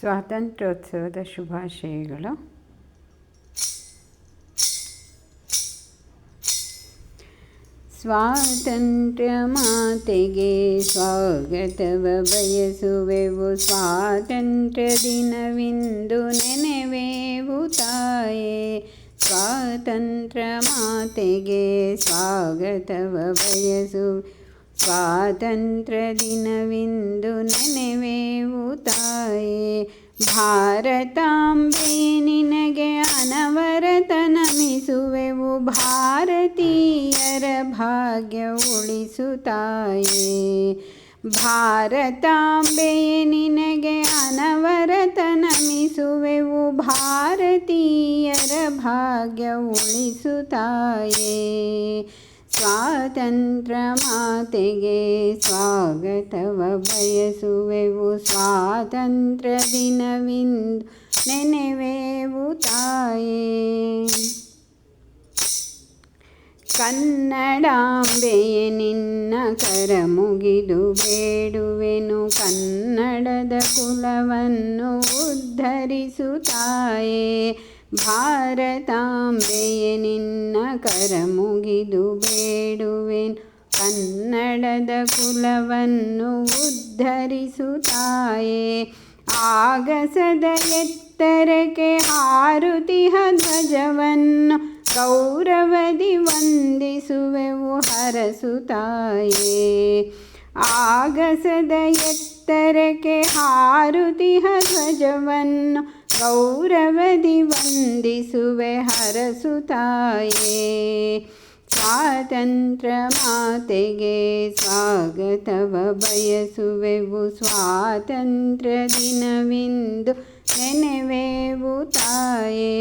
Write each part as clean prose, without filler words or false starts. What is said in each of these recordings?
ಸ್ವಾತಂತ್ರ್ಯೋತ್ಸವದ ಶುಭಾಶಯಗಳು. ಸ್ವಾತಂತ್ರ್ಯ ಮಾತೆಗೆ ಸ್ವಾಗತವ ಬಯಸುವೆವು, ಸ್ವಾತಂತ್ರ್ಯ ದಿನವಿಂದು ನೆನೆವೆವು ತಾಯೇ. ಸ್ವಾತಂತ್ರ್ಯ ಮಾತೆಗೆ ಸ್ವಾಗತವ ಬಯಸುವೆ, ಸ್ವಾತಂತ್ರ್ಯ ದಿನವಿಂದು ನೆನೆವೆವು ತಾಯೇ. ಭಾರತಾಂಬೆ ನಿನಗೆ ಅನವರತ ನಮಿಸುವೆವು, ಭಾರತೀಯರ ಭಾಗ್ಯ ಉಳಿಸು ತಾಯೇ. ಭಾರತಾಂಬೆ ನಿನಗೆ ಅನವರತ ನಮಿಸುವೆವು, ಭಾರತೀಯರ ಭಾಗ್ಯ ಉಳಿಸು ತಾಯೇ. ಸ್ವಾತಂತ್ರ್ಯ ಮಾತೆಗೆ ಸ್ವಾಗತವ ಬಯಸುವೆವು, ಸ್ವಾತಂತ್ರ್ಯ ದಿನವಿಂದು ನೆನೆವೆವು ತಾಯೇ. ಕನ್ನಡಾಂಬೆಯೇ ನಿನ್ನ ಕರ ಮುಗಿದು ಬೇಡುವೆನು, ಕನ್ನಡದ ಕುಲವನ್ನು ಉದ್ಧರಿಸು ತಾಯೇ. ಭಾರತಾಂಬೆಯೇ ನಿನ್ನ ಕರ ಮುಗಿದು ಬೇಡುವೆನು, ಕನ್ನಡದ ಕುಲವನ್ನು ಉದ್ಧರಿಸು ತಾಯೇ. ಆಗಸದ ಎತ್ತರಕ್ಕೆ ಹಾರುತಿಹ ಧ್ವಜವನ್ನು ಗೌರವದಿ ವಂದಿಸುವೆವು ಹರಸು ತಾಯೇ. ಆಗಸದ ಎತ್ತರಕ್ಕೆ ಹಾರುತಿಹ ಧ್ವಜವನ್ನು ಗೌರವದಿ ವಂದಿಸುವೆ ಹರಸು ತಾಯೇ. ಸ್ವಾತಂತ್ರ್ಯ ಮಾತೆಗೆ ಸ್ವಾಗತವ ಬಯಸುವೆವು, ಸ್ವಾತಂತ್ರ್ಯ ದಿನವಿಂದು ನೆನೆವೆವು ತಾಯೇ.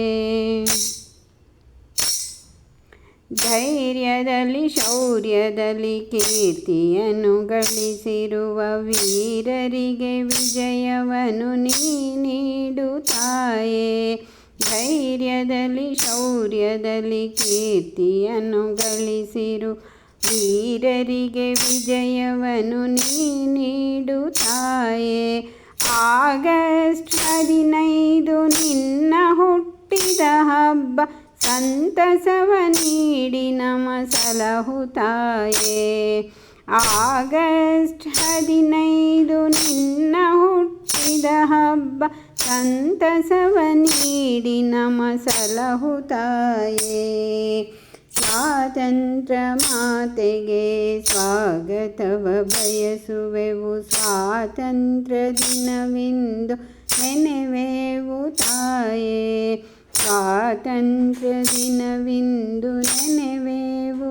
ಧೈರ್ಯದಲ್ಲಿ ಶೌರ್ಯದಲ್ಲಿ ಕೀರ್ತಿಯನ್ನು ಗಳಿಸಿರುವ ವೀರರಿಗೆ ವಿಜಯವನ್ನು ನೀಡು ತಾಯೇ. ಧೈರ್ಯದಲ್ಲಿ ಶೌರ್ಯದಲ್ಲಿ ಕೀರ್ತಿಯನ್ನು ಗಳಿಸಿರುವ ವೀರರಿಗೆ ವಿಜಯವನ್ನು ನೀಡು ತಾಯೇ. ಆಗಸ್ಟ್ 15 ನಿನ್ನ ಹುಟ್ಟಿದ ಹಬ್ಬ, ಸಂತಸವ ನೀಡಿ ನಮ ಸಲಹು ತಾಯೇ. ಆಗಸ್ಟ್ 15 ನಿನ್ನ ಹುಟ್ಟಿದ ಹಬ್ಬ, ಸಂತಸವ ನೀಡಿ ನಮ ಸಲಹು ತಾಯೇ. ಸ್ವಾತಂತ್ರ್ಯ ಮಾತೆಗೆ ಸ್ವಾಗತವ ಬಯಸುವೆವು, ಸ್ವಾತಂತ್ರ್ಯ ದಿನವಿಂದು ನೆನೆವೆವು ತಾಯೇ. ಸ್ವಾತಂತ್ರ್ಯ ದಿನವಿಂದು ನೆನೆವೆವು